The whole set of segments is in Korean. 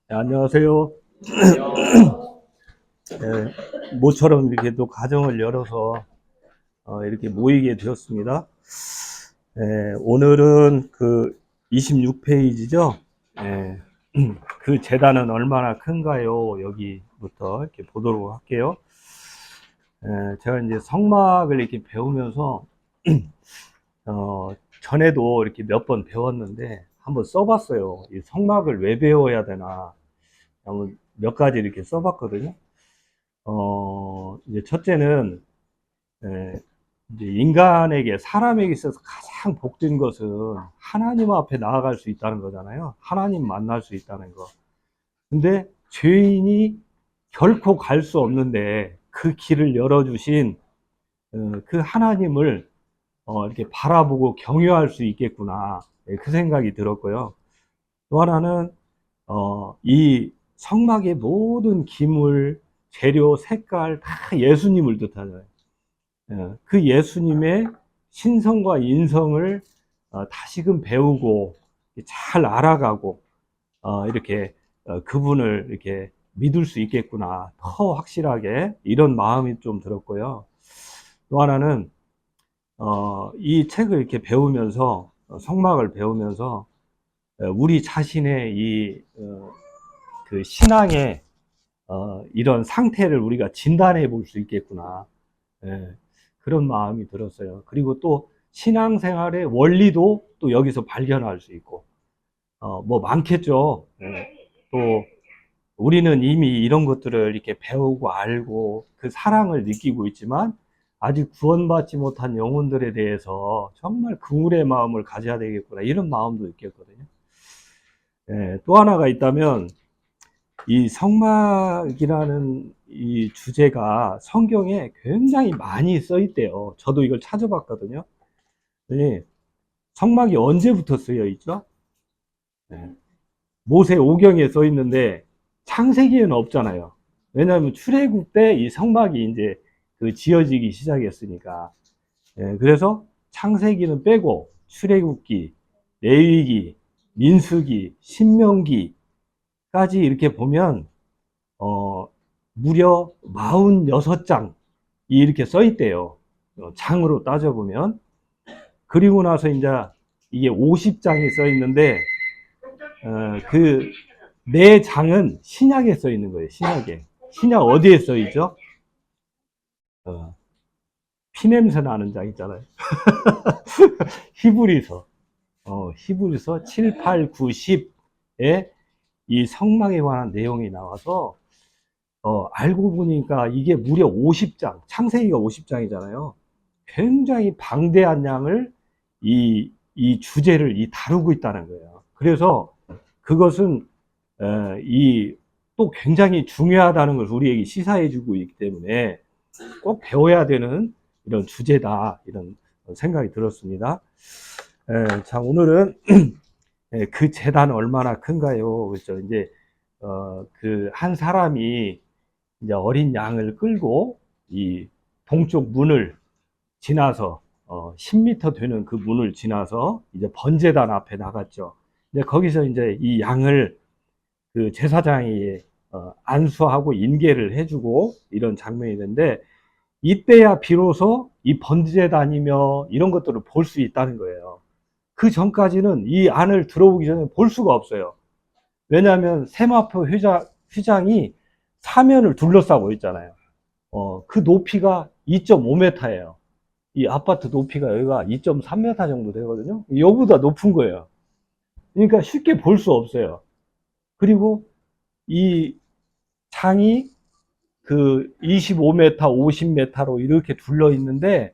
네, 안녕하세요. 모처럼 이렇게 또 가정을 열어서 이렇게 모이게 되었습니다. 오늘은 그 26페이지죠. 그 재단은 얼마나 큰가요? 여기부터 이렇게 보도록 할게요. 제가 이제 성막을 이렇게 배우면서 어, 전에도 이렇게 몇 번 배웠는데 한번 써봤어요. 이 성막을 왜 배워야 되나 한번 몇 가지 이렇게 써봤거든요. 이제 첫째는, 에, 이제 인간에게, 사람에게 있어서 가장 복된 것은 하나님 앞에 나아갈 수 있다는 거잖아요. 하나님 만날 수 있다는 거. 근데 죄인이 결코 갈 수 없는데 그 길을 열어주신 그 하나님을 이렇게 바라보고 경유할 수 있겠구나. 그 생각이 들었고요. 또 하나는, 이 성막의 모든 기물, 재료, 색깔 다 예수님을 뜻하잖아요. 그 예수님의 신성과 인성을 다시금 배우고 잘 알아가고 이렇게 그분을 이렇게 믿을 수 있겠구나 더 확실하게 이런 마음이 좀 들었고요. 또 하나는 이 책을 이렇게 배우면서 성막을 배우면서 우리 자신의 그 신앙의 이런 상태를 우리가 진단해 볼 수 있겠구나. 예, 그런 마음이 들었어요. 그리고 또 신앙생활의 원리도 또 여기서 발견할 수 있고, 뭐 많겠죠. 예, 또 우리는 이미 이런 것들을 이렇게 배우고 알고 그 사랑을 느끼고 있지만 아직 구원받지 못한 영혼들에 대해서 정말 긍휼의 마음을 가져야 되겠구나 이런 마음도 느꼈거든요. 예, 또 하나가 있다면 이 성막이라는 이 주제가 성경에 굉장히 많이 써 있대요. 저도 이걸 찾아봤거든요. 네, 성막이 언제부터 쓰여 있죠? 네, 모세 오경에 써 있는데 창세기에는 없잖아요. 왜냐하면 출애굽 때 이 성막이 이제 그 지어지기 시작했으니까. 그래서 창세기는 빼고 출애굽기, 레위기, 민수기, 신명기까지 이렇게 보면 어, 무려 46장이 이렇게 써 있대요. 장으로 따져보면. 그리고 나서 이제 이게 50장이 써 있는데, 그, 네 장은 신약에 써 있는 거예요, 신약에. 신약 어디에 써 있죠? 어, 피냄새 나는 장 있잖아요. 히브리서. 히브리서 7, 8, 9, 10에 이 성막에 관한 내용이 나와서 알고 보니까 이게 무려 50장, 창세기가 50장이잖아요. 굉장히 방대한 양을 이 주제를 다루고 있다는 거예요. 그래서 그것은 이 또 굉장히 중요하다는 것을 우리에게 시사해 주고 있기 때문에 꼭 배워야 되는 이런 주제다 이런 생각이 들었습니다. 자, 오늘은 그 재단 얼마나 큰가요? 그렇죠. 이제 그 한 사람이 이제 어린 양을 끌고 이 동쪽 문을 지나서 10m 되는 그 문을 지나서 이제 번제단 앞에 나갔죠. 이제 거기서 이제 이 양을 그 제사장이 안수하고 인계를 해주고 이런 장면이 있는데 이때야 비로소 이 번제단이며 이런 것들을 볼 수 있다는 거예요. 그 전까지는 이 안을 들어오기 전에 볼 수가 없어요. 왜냐하면 세마포 휘장이 사면을 둘러싸고 있잖아요. 그 높이가 2.5m예요. 이 아파트 높이가 여기가 2.3m 정도 되거든요. 여기보다 높은 거예요. 그러니까 쉽게 볼 수 없어요. 그리고 이 장이 그 25m, 50m로 이렇게 둘러 있는데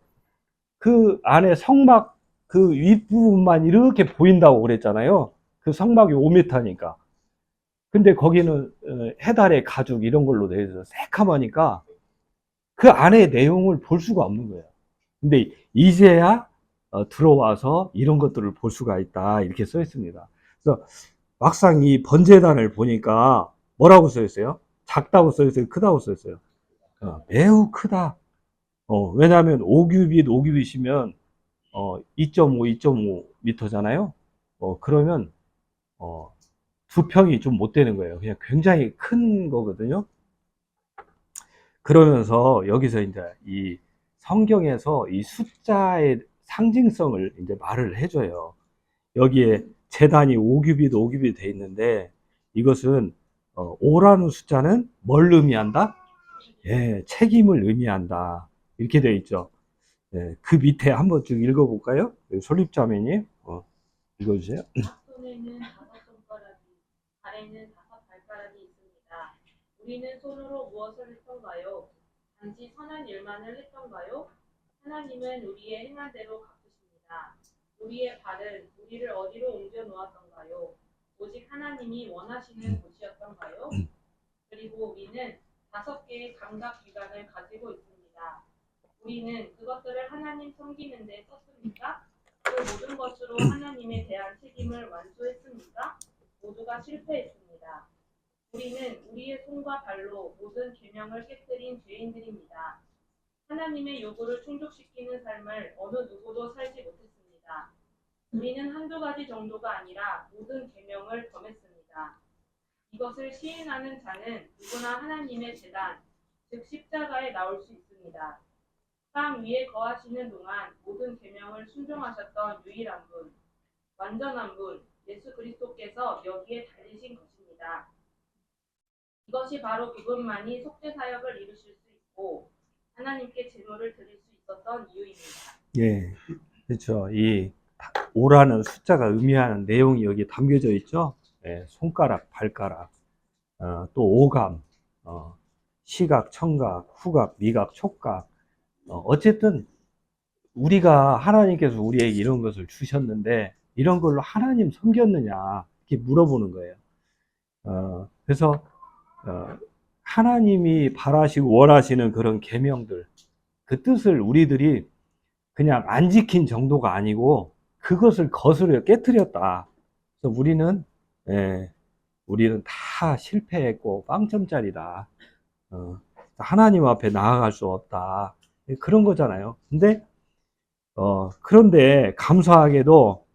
그 안에 성막 그 윗부분만 이렇게 보인다고 그랬잖아요. 그 성막이 5m니까. 근데 거기는 해달의 가죽 이런 걸로 되어 있어서 새카마니까 그 안에 내용을 볼 수가 없는 거예요. 근데 이제야 들어와서 이런 것들을 볼 수가 있다 이렇게 써 있습니다. 그래서 막상 이 번제단을 보니까 뭐라고 써 있어요? 작다고 써 있어요? 크다고 써 있어요? 매우 크다. 왜냐하면 5규빗이면 2.5, 2.5m잖아요. 그러면 어, 두 평이 좀 못 되는 거예요. 그냥 굉장히 큰 거거든요. 그러면서 여기서 이제 이 성경에서 이 숫자의 상징성을 이제 말을 해줘요. 여기에 재단이 5규빗, 5규빗 돼 있는데 이것은 5라는 숫자는 뭘 의미한다? 예, 책임을 의미한다. 이렇게 되어 있죠. 예, 그 밑에 한번 쭉 읽어볼까요? 솔립자매님, 읽어주세요. 손에는 5손가락이, 발에는 5발가락이 있습니다. 우리는 손으로 무엇을 했던가요? 단지 선한 일만을 했던가요? 하나님은 우리의 행한 대로 갚으십니다. 우리의 발은 우리를 어디로 옮겨 놓았던가요? 오직 하나님이 원하시는 곳이었던가요? 그리고 우리는 5개의 감각 기관을 가지고 있습니다. 우리는 그것들을 하나님 섬기는 데 썼습니까? 그 모든 것으로 하나님에 대한 책임을 완수했습니까? 모두가 실패했습니다. 우리는 우리의 손과 발로 모든 계명을 깨뜨린 죄인들입니다. 하나님의 요구를 충족시키는 삶을 어느 누구도 살지 못했습니다. 우리는 한두 가지 정도가 아니라 모든 계명을 범했습니다. 이것을 시행하는 자는 누구나 하나님의 제단, 즉 십자가에 나올 수 있습니다. 땅 위에 거하시는 동안 모든 계명을 순종하셨던 유일한 분, 완전한 분, 예수 그리스도께서 여기에 달리신 것입니다. 이것이 바로 그분만이 속죄 사역을 이루실 수 있고 하나님께 제물을 드릴 수 있었던 이유입니다. 예, 그렇죠. 이 5라는 숫자가 의미하는 내용이 여기 담겨져 있죠. 예, 손가락, 발가락, 또 오감, 시각, 청각, 후각, 미각, 촉각. 어쨌든 우리가 하나님께서 우리에게 이런 것을 주셨는데 이런 걸로 하나님 섬겼느냐 이렇게 물어보는 거예요. 그래서 하나님이 바라시고 원하시는 그런 계명들, 그 뜻을 우리들이 그냥 안 지킨 정도가 아니고 그것을 거스려 깨뜨렸다. 그래서 우리는 다 실패했고 빵점짜리다. 하나님 앞에 나아갈 수 없다. 그런 거잖아요. 그런데 감사하게도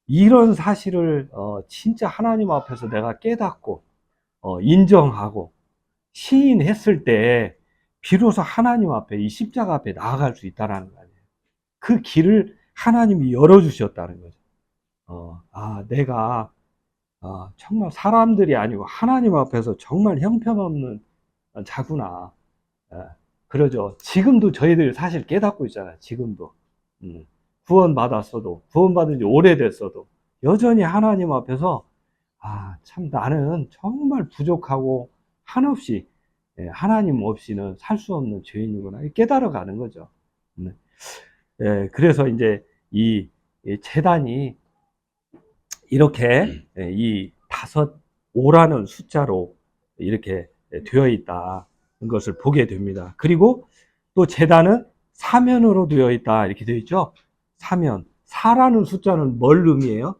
이런 사실을 진짜 하나님 앞에서 내가 깨닫고 인정하고 시인했을 때 비로소 하나님 앞에 이 십자가 앞에 나아갈 수 있다는 거 아니에요. 그 길을 하나님이 열어주셨다는 거죠. 내가 정말 사람들이 아니고 하나님 앞에서 정말 형편없는 자구나. 그러죠. 지금도 저희들 사실 깨닫고 있잖아요. 지금도. 구원받은 지 오래됐어도 여전히 하나님 앞에서 참 나는 정말 부족하고 한없이 하나님 없이는 살 수 없는 죄인이구나 깨달아 가는 거죠. 그래서 이제 이 재단이 이렇게 이 5라는 숫자로 이렇게 되어 있다 것을 보게 됩니다. 그리고 또 재단은 사면으로 되어 있다 이렇게 되어 있죠. 사면, 4라는 숫자는 뭘 의미해요?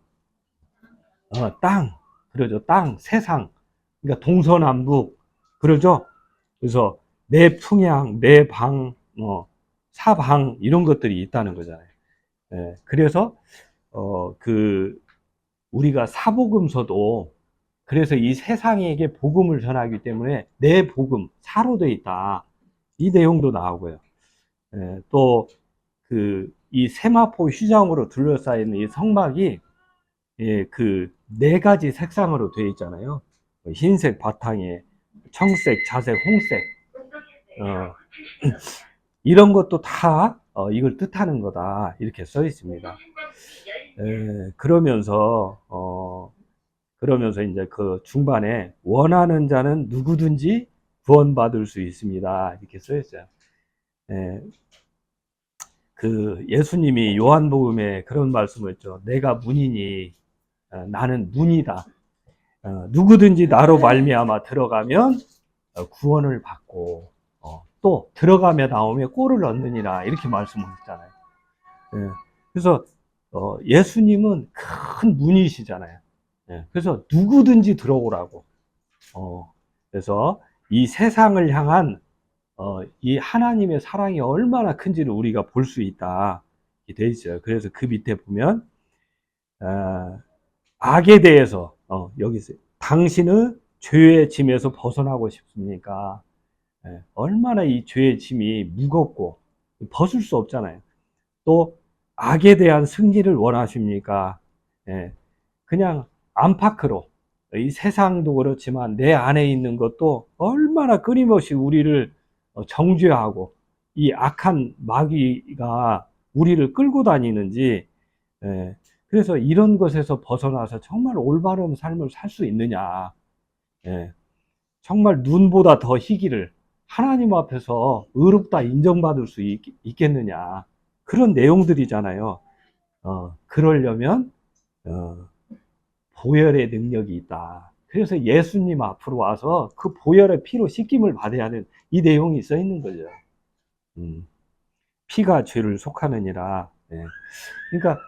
땅, 그러죠. 땅, 세상, 그러니까 동서남북, 그러죠. 그래서 내 풍향, 내 방, 사방 이런 것들이 있다는 거잖아요. 그래서 우리가 사복음서도 그래서 이 세상에게 복음을 전하기 때문에 내 복음, 사로 되어 있다. 이 내용도 나오고요. 또 이 세마포 휘장으로 둘러싸인 이 성막이 그 4가지 색상으로 되어 있잖아요. 흰색 바탕에 청색, 자색, 홍색. 이런 것도 다 이걸 뜻하는 거다. 이렇게 써 있습니다. 그러면서 이제 그 중반에 원하는 자는 누구든지 구원받을 수 있습니다. 이렇게 써 있어요. 그 예수님이 요한복음에 그런 말씀을 했죠. 내가 문이니 나는 문이다. 누구든지 나로 말미암아 들어가면 구원을 받고 또 들어가며 나오며 꼴을 얻느니라 이렇게 말씀을 했잖아요. 그래서 예수님은 큰 문이시잖아요. 그래서 누구든지 들어오라고. 그래서 이 세상을 향한 이 하나님의 사랑이 얼마나 큰지를 우리가 볼 수 있다. 이렇게 돼 있어요. 그래서 그 밑에 보면 악에 대해서 여기 당신은 죄의 짐에서 벗어나고 싶습니까? 얼마나 이 죄의 짐이 무겁고 벗을 수 없잖아요. 또 악에 대한 승리를 원하십니까? 그냥 안팎으로 이 세상도 그렇지만 내 안에 있는 것도 얼마나 끊임없이 우리를 정죄하고 이 악한 마귀가 우리를 끌고 다니는지, 그래서 이런 것에서 벗어나서 정말 올바른 삶을 살 수 있느냐, 정말 눈보다 더 희기를 하나님 앞에서 의롭다 인정받을 수 있겠느냐, 그런 내용들이잖아요. 그러려면 보혈의 능력이 있다. 그래서 예수님 앞으로 와서 그 보혈의 피로 씻김을 받아야 하는 이 내용이 써 있는 거죠. 피가 죄를 속하느니라. 그러니까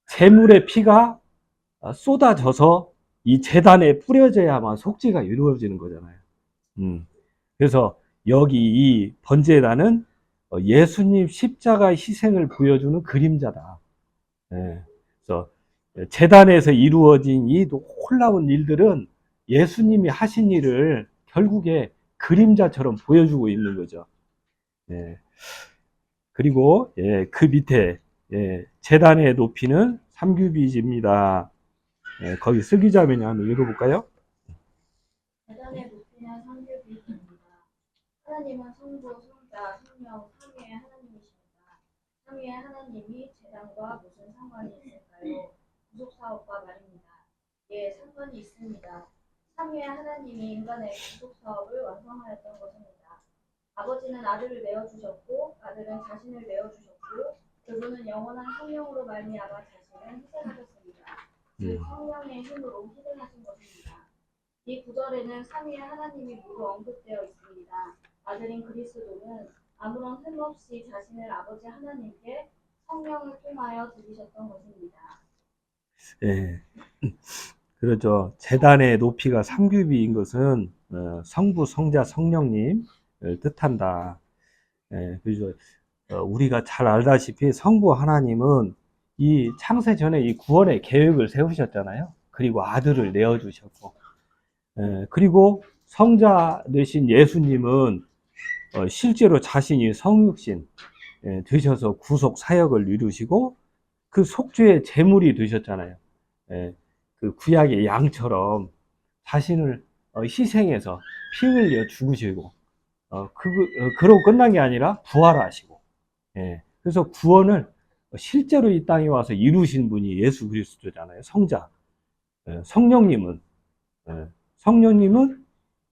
제물의 피가 쏟아져서 이 제단에 뿌려져야만 속죄가 이루어지는 거잖아요. 그래서 여기 이 번제단은 예수님 십자가 희생을 보여주는 그림자다. 그래서 제단에서 이루어진 이 놀라운 일들은 예수님이 하신 일을 결국에 그림자처럼 보여주고 있는 거죠. 그리고 그 밑에 제단의 높이는 3규빗입니다. 거기 쓰기자면이 한번 읽어볼까요? 제단의 높이는 3규빗입니다. 하나님은 성부, 성자, 성령, 삼위의 하나님이십니다. 삼위의 하나님이 제단과 무슨 상관이 있을까요? 구속사업과 말입니다. 예, 상관이 있습니다. 삼위의 하나님이 인간의 구속사업을 완성하였던 것입니다. 아버지는 아들을 내어주셨고 아들은 자신을 내어주셨고 그분은 영원한 성령으로 말미암아 자신을 희생하셨습니다. 그 성령의 힘으로 희생하신 것입니다. 이 구절에는 삼위의 하나님이 모두 언급되어 있습니다. 아들인 그리스도는 아무런 흠 없이 자신을 아버지 하나님께 성령을 통하여 드리셨던 것입니다. 그렇죠. 제단의 높이가 3규빗인 것은 성부, 성자, 성령님을 뜻한다. 그래서 우리가 잘 알다시피 성부 하나님은 이 창세 전에 이 구원의 계획을 세우셨잖아요. 그리고 아들을 내어주셨고, 그리고 성자 되신 예수님은 실제로 자신이 성육신 되셔서 구속 사역을 이루시고 그 속죄의 제물이 되셨잖아요. 그 구약의 양처럼 자신을 희생해서 피 흘려 죽으시고, 그러고 끝난 게 아니라 부활하시고, 그래서 구원을 실제로 이 땅에 와서 이루신 분이 예수 그리스도잖아요. 성자. 성령님은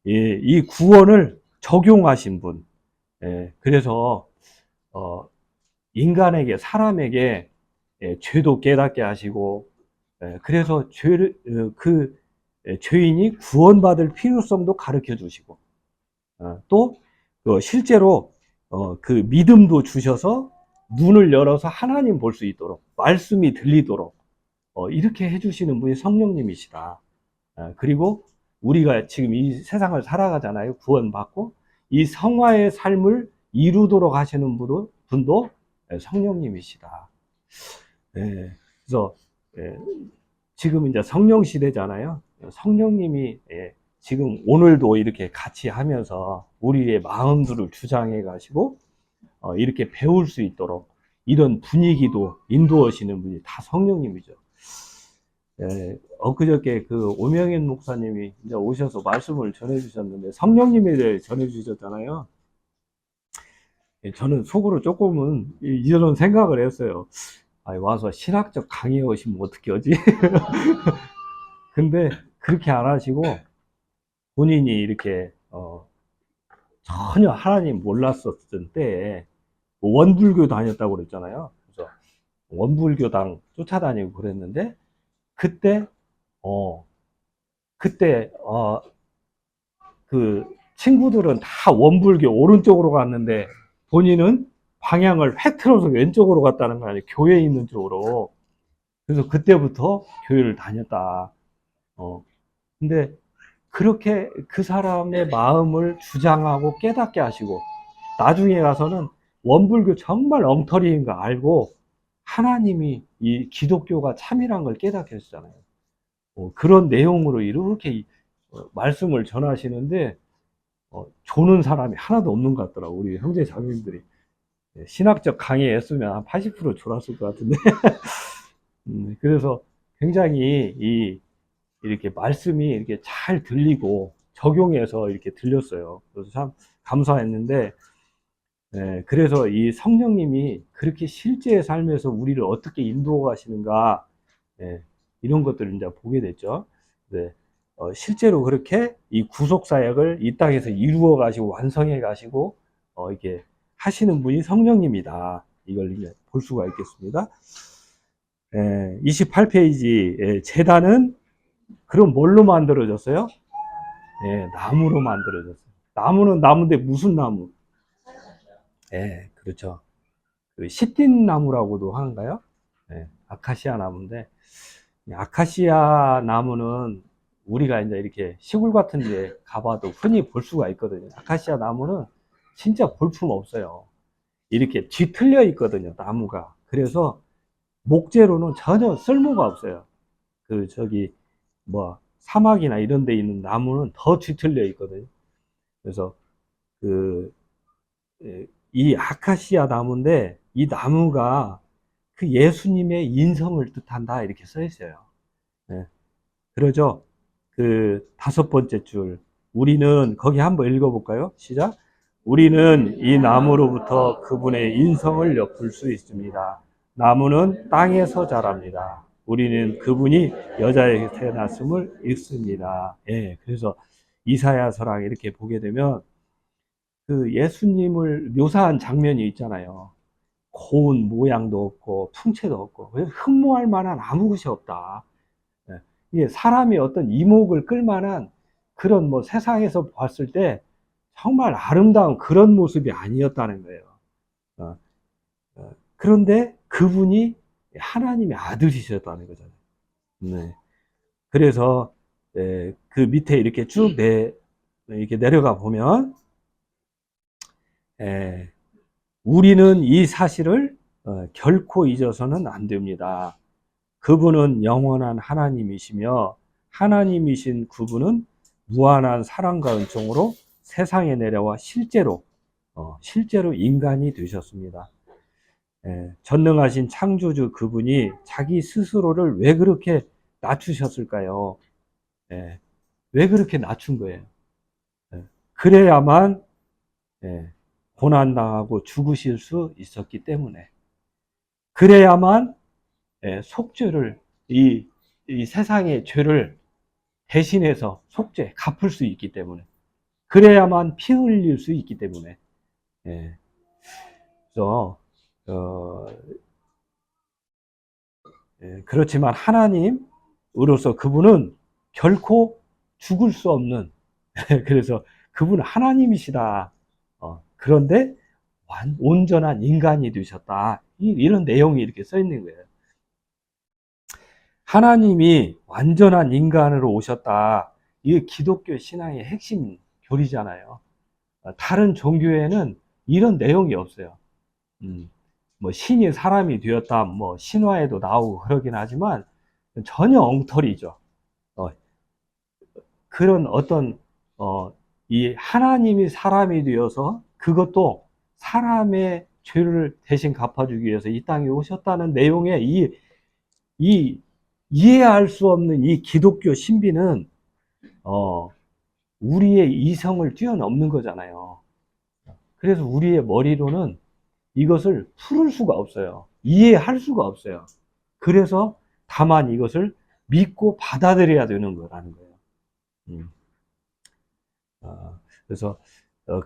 이 구원을 적용하신 분. 그래서 인간에게, 사람에게 죄도 깨닫게 하시고, 그래서 죄인이 구원받을 필요성도 가르쳐 주시고, 또 실제로 그 믿음도 주셔서 눈을 열어서 하나님 볼 수 있도록, 말씀이 들리도록 이렇게 해주시는 분이 성령님이시다. 그리고 우리가 지금 이 세상을 살아가잖아요. 구원받고 이 성화의 삶을 이루도록 하시는 분도 성령님이시다. 그래서 지금 이제 성령 시대잖아요. 성령님이 지금 오늘도 이렇게 같이 하면서 우리의 마음들을 주장해 가시고 이렇게 배울 수 있도록 이런 분위기도 인도하시는 분이 다 성령님이죠. 엊그저께 그 오명현 목사님이 이제 오셔서 말씀을 전해 주셨는데 성령님에 대해 전해 주셨잖아요. 저는 속으로 조금은 이런 생각을 했어요. 와서 신학적 강의에 오시면 어떻게 하지? 근데 그렇게 안 하시고 본인이 이렇게 전혀 하나님 몰랐었던 때에 원불교 다녔다고 그랬잖아요. 그래서 원불교당 쫓아다니고 그랬는데 그때 그 친구들은 다 원불교 오른쪽으로 갔는데 본인은 방향을 획 틀어서 왼쪽으로 갔다는 거 아니에요. 교회에 있는 쪽으로. 그래서 그때부터 교회를 다녔다. 근데 그렇게 그 사람의 마음을 주장하고 깨닫게 하시고 나중에 가서는 원불교 정말 엉터리인 거 알고 하나님이 이 기독교가 참이란 걸 깨닫게 했잖아요. 그런 내용으로 이렇게 말씀을 전하시는데 조는 사람이 하나도 없는 것 같더라고, 우리 형제 자매님들이. 신학적 강의에 했으면 한 80% 졸았을 것 같은데. 그래서 굉장히 이렇게 말씀이 이렇게 잘 들리고 적용해서 이렇게 들렸어요. 그래서 참 감사했는데, 그래서 이 성령님이 그렇게 실제의 삶에서 우리를 어떻게 인도해 가시는가, 이런 것들을 이제 보게 됐죠. 네. 실제로 그렇게 이 구속 사역을 이 땅에서 이루어 가시고 완성해 가시고 이렇게 하시는 분이 성령님이다. 이걸 이제 볼 수가 있겠습니다. 28페이지 제단은 그럼 뭘로 만들어졌어요? 나무로 만들어졌어요. 나무는 나무인데 무슨 나무? 그렇죠. 그 시틴 나무라고도 하는가요? 아카시아 나무인데, 아카시아 나무는 우리가 이제 이렇게 시골 같은 데 가봐도 흔히 볼 수가 있거든요. 아카시아 나무는 진짜 볼품 없어요. 이렇게 뒤틀려 있거든요, 나무가. 그래서 목재로는 전혀 쓸모가 없어요. 사막이나 이런 데 있는 나무는 더 뒤틀려 있거든요. 그래서 이 아카시아 나무인데, 이 나무가 그 예수님의 인성을 뜻한다, 이렇게 써 있어요. 그러죠. 그 5번째 줄. 우리는, 거기 한번 읽어볼까요? 시작. 우리는 이 나무로부터 그분의 인성을 엿볼 수 있습니다. 나무는 땅에서 자랍니다. 우리는 그분이 여자에게 태어났음을 읽습니다. 그래서 이사야서랑 이렇게 보게 되면 그 예수님을 묘사한 장면이 있잖아요. 고운 모양도 없고 풍채도 없고 흠모할 만한 아무 것이 없다. 이게 사람이 어떤 이목을 끌만한 그런 세상에서 봤을 때 정말 아름다운 그런 모습이 아니었다는 거예요. 그런데 그분이 하나님의 아들이셨다는 거잖아요. 네. 그래서 그 밑에 이렇게 쭉 이렇게 내려가 보면 우리는 이 사실을 결코 잊어서는 안 됩니다. 그분은 영원한 하나님이시며 하나님이신 그분은 무한한 사랑과 은총으로 세상에 내려와 실제로 인간이 되셨습니다. 전능하신 창조주 그분이 자기 스스로를 왜 그렇게 낮추셨을까요? 왜 그렇게 낮춘 거예요? 그래야만 고난당하고 죽으실 수 있었기 때문에, 그래야만 속죄를, 이 세상의 죄를 대신해서 속죄, 갚을 수 있기 때문에, 그래야만 피 흘릴 수 있기 때문에. 그래서 그렇지만 하나님으로서 그분은 결코 죽을 수 없는 그래서 그분은 하나님이시다. 그런데 온전한 인간이 되셨다. 이런 내용이 이렇게 써 있는 거예요. 하나님이 완전한 인간으로 오셨다. 이게 기독교 신앙의 핵심 교리잖아요. 다른 종교에는 이런 내용이 없어요. 신이 사람이 되었다, 신화에도 나오고 그러긴 하지만 전혀 엉터리죠. 그런 이 하나님이 사람이 되어서 그것도 사람의 죄를 대신 갚아주기 위해서 이 땅에 오셨다는 내용의 이해할 수 없는 이 기독교 신비는 우리의 이성을 뛰어넘는 거잖아요. 그래서 우리의 머리로는 이것을 풀을 수가 없어요. 이해할 수가 없어요. 그래서 다만 이것을 믿고 받아들여야 되는 거라는 거예요. 그래서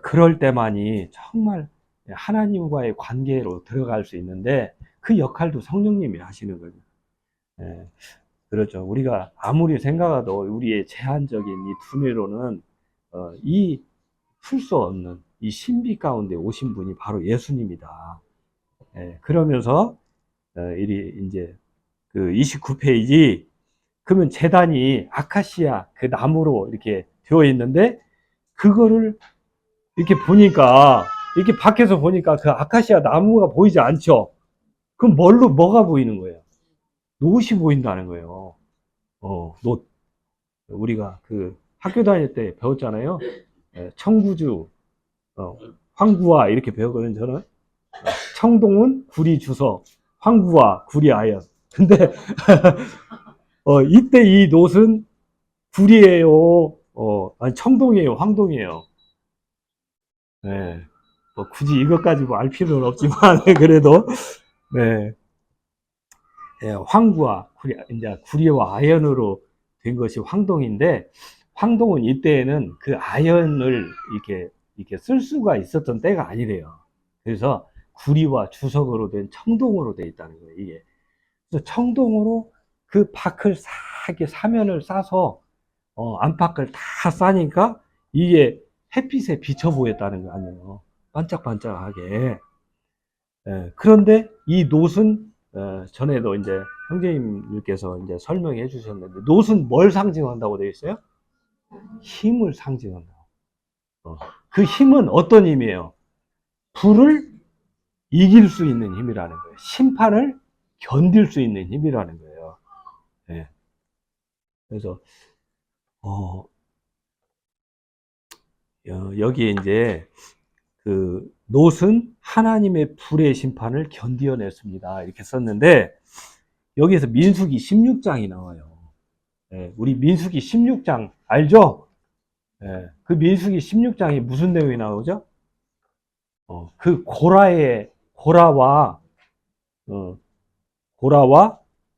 그럴 때만이 정말 하나님과의 관계로 들어갈 수 있는데, 그 역할도 성령님이 하시는 거죠. 그렇죠. 우리가 아무리 생각해도 우리의 제한적인 이 두뇌로는 풀 수 없는 이 신비 가운데 오신 분이 바로 예수님이다. 그러면서 이제 그 29페이지, 그러면 제단이 아카시아 그 나무로 이렇게 되어 있는데, 그거를 이렇게 보니까, 이렇게 밖에서 보니까 그 아카시아 나무가 보이지 않죠? 그럼 뭐가 보이는 거예요? 노릇이 보인다는 거예요. 노, 우리가 그 학교 다닐 때 배웠잖아요. 청구주, 황구와 이렇게 배웠거든요, 저는. 청동은 구리 주석, 황구와 구리 아연. 근데, 이때 이 놋은 구리예요, 아니, 청동이에요, 황동이에요. 네. 뭐 굳이 이것까지 뭐 알 필요는 없지만, 그래도, 네. 황구와 구리, 이제 구리와 아연으로 된 것이 황동인데, 황동은 이때에는 그 아연을 이렇게 쓸 수가 있었던 때가 아니래요. 그래서 구리와 주석으로 된 청동으로 되어 있다는 거예요, 이게. 그래서 청동으로 그 밭을 싹 이렇게 사면을 싸서, 안팎을 다 싸니까 이게 햇빛에 비쳐 보였다는 거 아니에요. 반짝반짝하게. 그런데 이 놋은, 전에도 이제 형제님께서 이제 설명해 주셨는데, 놋은 뭘 상징한다고 되어 있어요? 힘을 상징한다. 그 힘은 어떤 힘이에요? 불을 이길 수 있는 힘이라는 거예요. 심판을 견딜 수 있는 힘이라는 거예요. 네. 그래서 여기에 이제 그 놋은 하나님의 불의 심판을 견디어냈습니다. 이렇게 썼는데 여기에서 민수기 16장이 나와요. 우리 민수기 16장 알죠? 그 민수기 16장이 무슨 내용이 나오죠? 그 고라와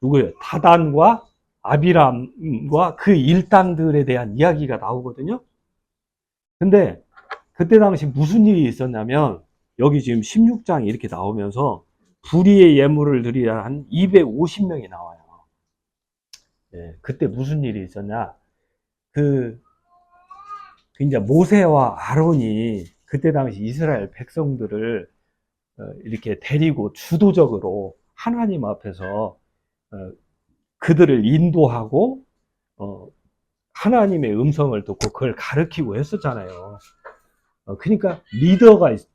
누구예요? 다단과 아비람과 그 일당들에 대한 이야기가 나오거든요. 근데 그때 당시 무슨 일이 있었냐면 여기 지금 16장이 이렇게 나오면서 불의의 예물을 드리라 한 250명이 나와요. 그때 무슨 일이 있었냐? 이제 모세와 아론이 그때 당시 이스라엘 백성들을 이렇게 데리고 주도적으로 하나님 앞에서 그들을 인도하고 하나님의 음성을 듣고 그걸 가르치고 했었잖아요. 그러니까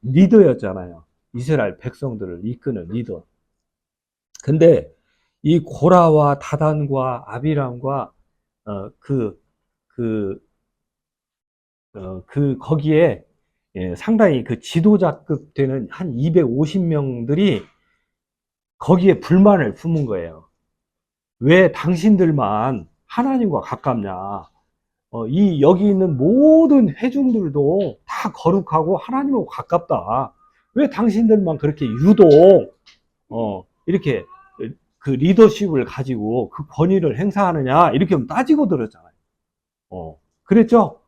리더였잖아요. 이스라엘 백성들을 이끄는 리더. 근데 이 고라와 다단과 아비람과 거기에 상당히 그 지도자급 되는 한 250명들이 거기에 불만을 품은 거예요. 왜 당신들만 하나님과 가깝냐? 여기 있는 모든 회중들도 다 거룩하고 하나님하고 가깝다. 왜 당신들만 그렇게 유독, 이렇게 그 리더십을 가지고 그 권위를 행사하느냐? 이렇게 따지고 들었잖아요. 그랬죠?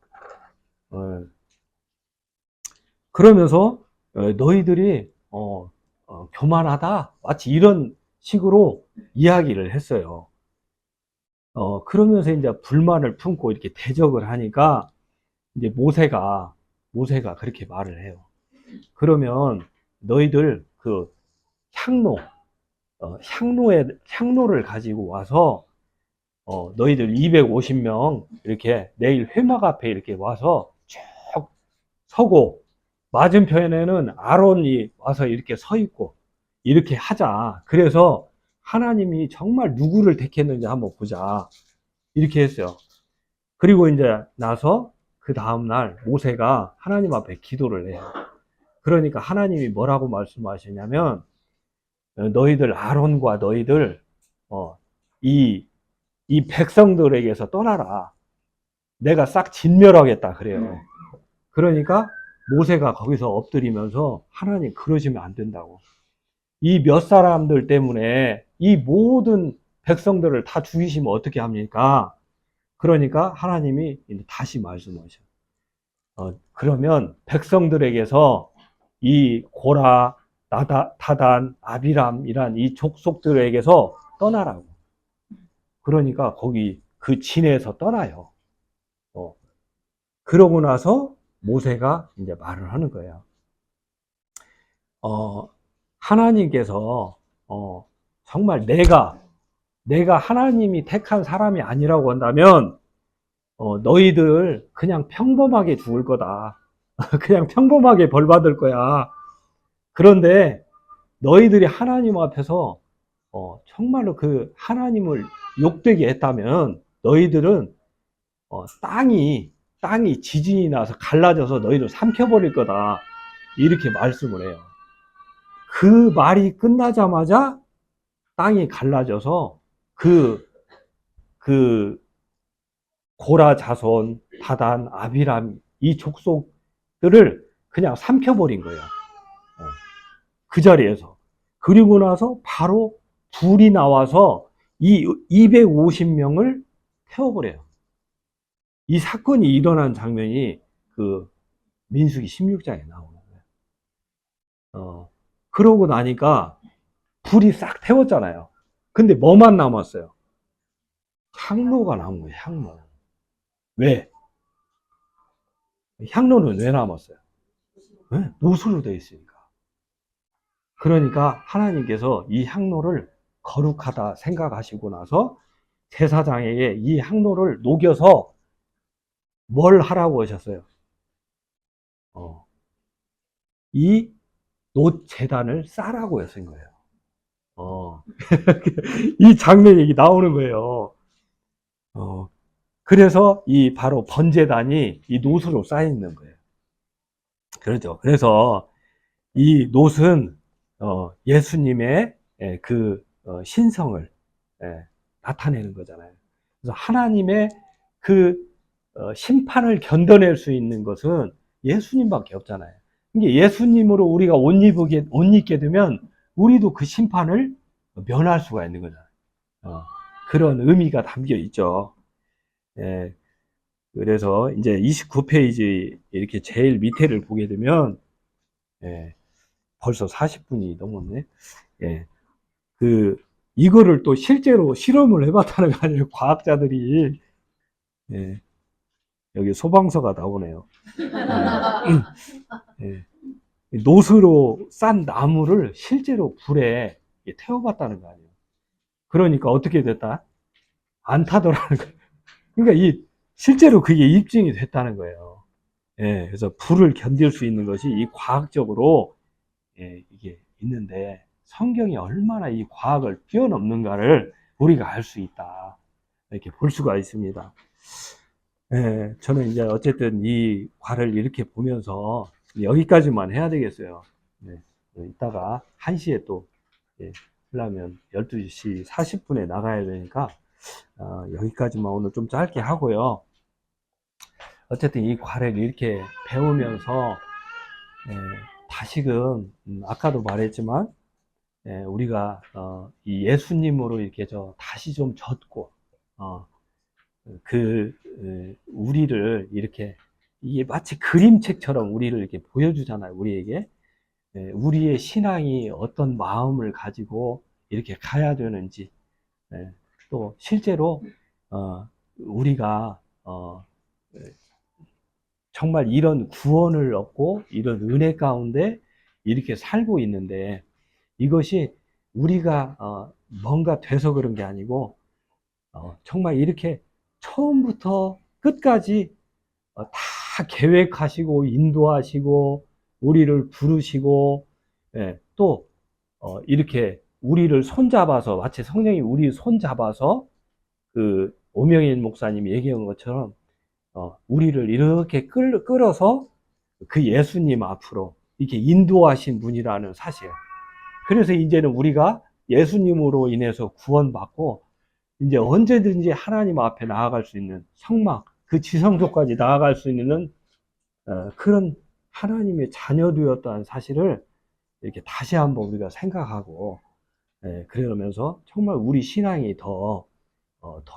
그러면서 너희들이 교만하다. 마치 이런 식으로 이야기를 했어요. 그러면서 이제 불만을 품고 이렇게 대적을 하니까 이제 모세가 그렇게 말을 해요. 그러면 너희들 그 향로를 가지고 와서 너희들 250명 이렇게 내일 회막 앞에 이렇게 와서 쭉 서고 맞은편에는 아론이 와서 이렇게 서 있고 이렇게 하자. 그래서 하나님이 정말 누구를 택했는지 한번 보자. 이렇게 했어요. 그리고 이제 나서 그 다음날 모세가 하나님 앞에 기도를 해요. 그러니까 하나님이 뭐라고 말씀하시냐면 너희들 아론과 너희들 이 백성들에게서 떠나라. 내가 싹 진멸하겠다 그래요. 그러니까 모세가 거기서 엎드리면서 하나님 그러시면 안 된다고. 이 몇 사람들 때문에 이 모든 백성들을 다 죽이시면 어떻게 합니까? 그러니까 하나님이 다시 말씀하셔요. 그러면 백성들에게서 이 고라, 다단, 아비람이란 이 족속들에게서 떠나라고. 그러니까 거기 그 진에서 떠나요. 그러고 나서 모세가 이제 말을 하는 거예요. 하나님께서 정말 내가 하나님이 택한 사람이 아니라고 한다면 너희들 그냥 평범하게 죽을 거다. 그냥 평범하게 벌 받을 거야. 그런데 너희들이 하나님 앞에서 정말로 그 하나님을 욕되게 했다면 너희들은 땅이 지진이 나서 갈라져서 너희들 삼켜버릴 거다. 이렇게 말씀을 해요. 그 말이 끝나자마자 땅이 갈라져서 그 고라 자손, 다단, 아비람 이 족속들을 그냥 삼켜버린 거예요. 그 자리에서. 그리고 나서 바로 불이 나와서 이 250명을 태워버려요. 이 사건이 일어난 장면이 그 민수기 16장에 나오는 거예요. 그러고 나니까 불이 싹 태웠잖아요. 근데 뭐만 남았어요? 향로가 남은 거예요, 향로. 왜? 향로는 왜 남았어요? 네? 노수로 되어 있으니까. 그러니까 하나님께서 이 향로를 거룩하다 생각하시고 나서 제사장에게 이 향로를 녹여서 뭘 하라고 하셨어요? 이 놋제단을 싸라고 하신 거예요. 이 장면이 나오는 거예요. 그래서 이 바로 번제단이 이 놋으로 쌓여 있는 거예요. 그렇죠. 그래서 이 놋은 예수님의 그 신성을 나타내는 거잖아요. 그래서 하나님의 그 심판을 견뎌낼 수 있는 것은 예수님밖에 없잖아요. 이게 예수님으로 우리가 옷 입게 되면 우리도 그 심판을 면할 수가 있는 거잖아요. 그런 의미가 담겨 있죠. 예, 그래서 이제 29페이지 이렇게 제일 밑에를 보게 되면 벌써 40분이 넘었네. 이거를 또 실제로 실험을 해봤다는 거 아니에요, 과학자들이. 여기 소방서가 나오네요. 놋으로 싼 나무를 실제로 불에 태워봤다는 거 아니에요. 그러니까 어떻게 됐다? 안 타더라는 거예요. 그러니까 실제로 그게 입증이 됐다는 거예요. 그래서 불을 견딜 수 있는 것이 이 과학적으로 이게 있는데 성경이 얼마나 이 과학을 뛰어넘는가를 우리가 알 수 있다. 이렇게 볼 수가 있습니다. 저는 이제 어쨌든 이 과를 이렇게 보면서 여기까지만 해야 되겠어요. 이따가 1시에 또 하려면 12시 40분에 나가야 되니까 여기까지만 오늘 좀 짧게 하고요. 어쨌든 이 과를 이렇게 배우면서 다시금 아까도 말했지만 우리가 이 예수님으로 이렇게 다시 좀 젖고 우리를 이렇게 이게 마치 그림책처럼 우리를 이렇게 보여주잖아요. 우리에게 우리의 신앙이 어떤 마음을 가지고 이렇게 가야 되는지, 또 실제로 우리가 정말 이런 구원을 얻고 이런 은혜 가운데 이렇게 살고 있는데 이것이 우리가 뭔가 돼서 그런 게 아니고 정말 이렇게 처음부터 끝까지 다 계획하시고 인도하시고 우리를 부르시고 또 이렇게 우리를 손잡아서 마치 성령이 우리 손잡아서 그 오명인 목사님이 얘기한 것처럼 우리를 이렇게 끌어서 그 예수님 앞으로 이렇게 인도하신 분이라는 사실. 그래서 이제는 우리가 예수님으로 인해서 구원받고 이제 언제든지 하나님 앞에 나아갈 수 있는 성막, 그 지성소까지 나아갈 수 있는 그런 하나님의 자녀되었다는 사실을 이렇게 다시 한번 우리가 생각하고 그러면서 정말 우리 신앙이 더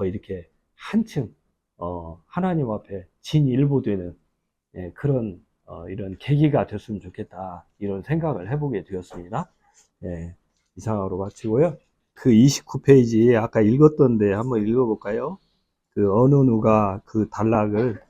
이렇게 한층 하나님 앞에 진일보되는 그런 이런 계기가 됐으면 좋겠다, 이런 생각을 해보게 되었습니다. 이상으로 마치고요. 그 29페이지 아까 읽었던데 한번 읽어볼까요? 그 어느 누가 그 단락을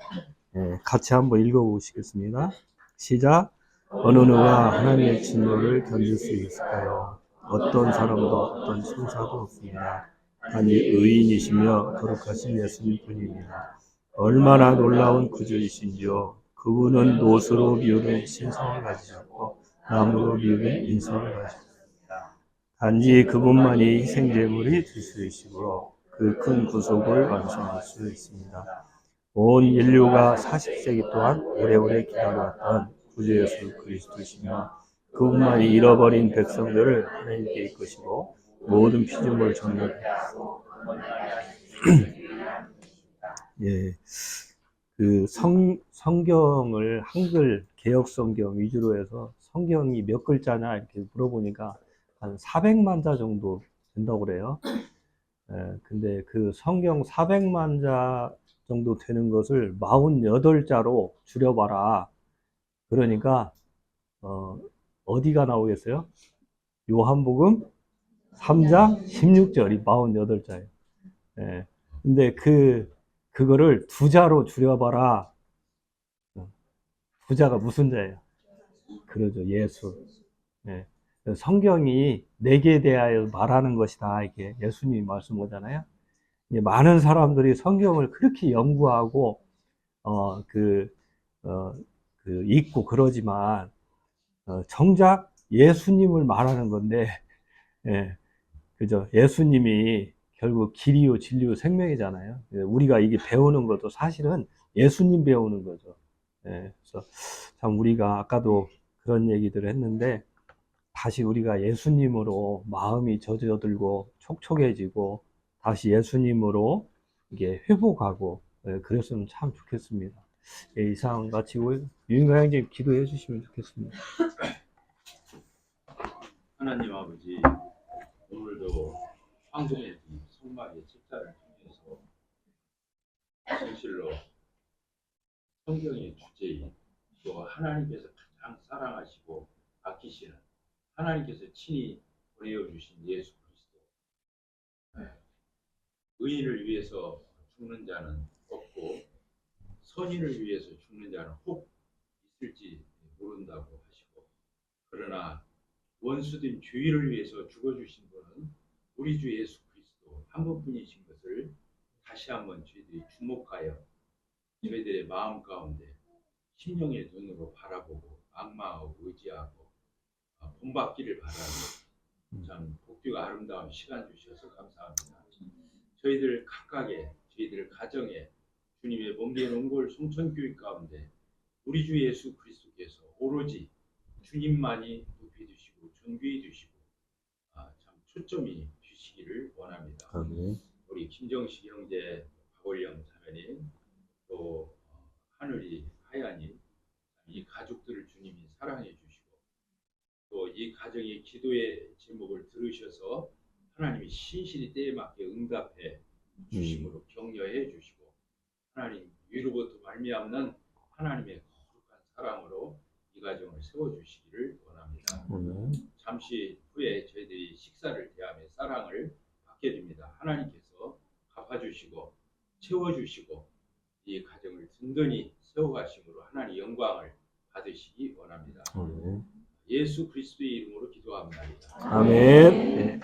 같이 한번 읽어보시겠습니다. 시작. 어느 누가 하나님의 진노를 견딜 수 있을까요? 어떤 사람도 어떤 천사도 없습니다. 아니 의인이시며 거룩하신 예수님 뿐입니다. 얼마나 놀라운 구주이신지요. 그분은 놋으로 비우는 신성을 가지셨고 나무로 비우는 인성을 가지셨습니다. 단지 그분만이 희생제물이 될 수 있으므로 그 큰 구속을 완성할 수 있습니다. 온 인류가 40세기 동안 오래오래 기다려왔던 구주 예수 그리스도시며 그분만이 잃어버린 백성들을 하나님께 이끄시고 모든 피조물 정렬 예, 그 성경을 한글 개역 성경 위주로 해서 성경이 몇 글자냐 이렇게 물어보니까 한 400만 자 정도 된다고 그래요. 근데 그 성경 400만 자 정도 되는 것을 48자로 줄여봐라. 그러니까 어디가 나오겠어요? 요한복음 3장 16절이 48자예요. 예. 근데 그거를 두 자로 줄여봐라. 두 자가 무슨 자예요? 그러죠. 예수. 예. 성경이 내게 대하여 말하는 것이다. 이게 예수님이 말씀하잖아요. 많은 사람들이 성경을 그렇게 연구하고, 어, 그, 어, 읽고 그러지만, 정작 예수님을 말하는 건데, 예, 그죠. 예수님이 결국 길이요, 진리요, 생명이잖아요. 우리가 이게 배우는 것도 사실은 예수님 배우는 거죠. 예, 그래서 참 우리가 아까도 그런 얘기들을 했는데, 다시 우리가 예수님으로 마음이 젖어들고 촉촉해지고 다시 예수님으로 이게 회복하고 그랬으면 참 좋겠습니다. 예, 이상 마치고 유인가 형님 기도해 주시면 좋겠습니다. 하나님 아버지, 오늘도 황금의 이 성막의 집사를 통해서 진실로 성경의 주제인 또 하나님께서 가장 사랑하시고 아끼시는 하나님께서 친히 보내어 주신 예수 그리스도, 의인을 위해서 죽는 자는 없고 선인을 위해서 죽는 자는 혹 있을지 모른다고 하시고, 그러나 원수된 죄인을 위해서 죽어주신 분은 우리 주 예수 그리스도 한 분뿐이신 것을 다시 한번 저희들이 주목하여 저희들의 마음 가운데 심령의 눈으로 바라보고 악마하고 의지하고 본받기를 바라는 참 복되고 아름다운 시간 주셔서 감사합니다. 저희들 각각의 저희들 가정에 주님의 먼 길 온 송천교육 가운데 우리 주 예수 그리스도께서 오로지 주님만이 높이 주시고 존귀해 주시고 참 초점이 주시기를 원합니다. 아멘. 우리 김정식 형제, 박월영 자매님, 또 하늘이 하얀이 이 가족들을 주님이 사랑해 주시고 또 이 가정의 기도의 제목을 들으셔서 하나님이 신실히 때에 맞게 응답해 주심으로 격려해 주시고 하나님 위로부터 말미암는 하나님의 거룩한 사랑으로 이 가정을 세워주시기를 원합니다. 잠시 후에 저희들이 식사를 대하며 사랑을 받게 됩니다. 하나님께서 갚아주시고 채워주시고 이 가정을 든든히 세워가심으로 하나님 영광을 받으시기 원합니다. 예수 그리스도의 이름으로 기도합니다. 아멘. 네.